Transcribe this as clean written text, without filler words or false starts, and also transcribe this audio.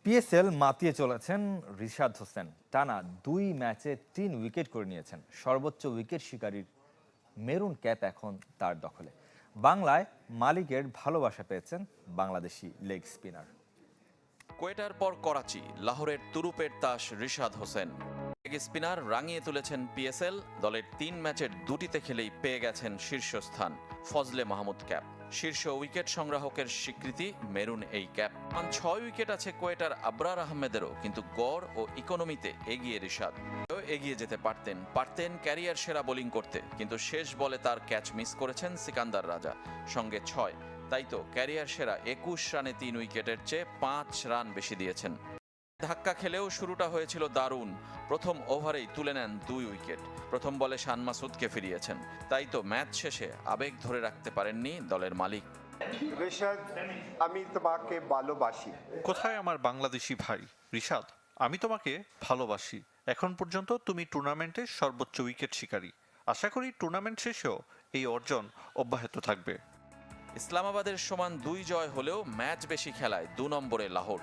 PSL মাতিয়ে চলেছেন রিশাদ হোসেন। টানা ২ ম্যাচে ৩ উইকেট করে নিয়েছেন। সর্বোচ্চ উইকেট শিকারীর মেরুন ক্যাপ এখন তার দখলে। বাংলায় মালিকের ভালোবাসা পেয়েছেন বাংলাদেশি লেগ স্পিনার। কোয়েটার পর করাচি, লাহোরের তুরুপের তাস রিশাদ হোসেন। লেগ স্পিনার রাঙিয়ে তুলেছেন পিএসএল। দলের ৩ ম্যাচের ২টিতে খেলেই পেয়ে গেছেন শীর্ষস্থান, ফজলে মাহমুদ ক্যাপ। শীর্ষ উইকেট সংগ্রাহকের স্বীকৃতি মেরুন এই ক্যাপ। ৬ উইকেট আছে কোয়েটার আবরার আহমেদেরও, কিন্তু গড় ও ইকোনমিতে এগিয়ে রিশাদ। এগিয়ে যেতে পারতেন ক্যারিয়ার সেরা বোলিং করতে, কিন্তু শেষ বলে তার ক্যাচ মিস করেছেন সিকান্দার রাজা, সঙ্গে ৬। তাই তো ক্যারিয়ার সেরা ২১ রানে ৩ উইকেটের চেয়ে ৫ রান বেশি দিয়েছেন। ধাক্কা খেলেও শুরুটা হয়েছিল দারুণ। প্রথম ওভারেই তুলে নেন ২ উইকেট। প্রথম বলে শান মাসুদকে ফিরিয়েছেন। তাই তো ম্যাচ শেষে আবেগ ধরে রাখতে পারেননি দলের মালিক। রিশাদ, আমি তোমাকে ভালোবাসি। কোথায় আমার বাংলাদেশি ভাই রিশাদ? আমি তোমাকে ভালোবাসি। এখন পর্যন্ত তুমি টুর্নামেন্টের সর্বোচ্চ উইকেট শিকারী। আশা করি টুর্নামেন্ট শেষেও এই অর্জন অব্যাহত থাকবে। ইসলামাবাদের সমান ২ জয় হলেও ম্যাচ বেশি খেলায় ২ নম্বরে লাহোর।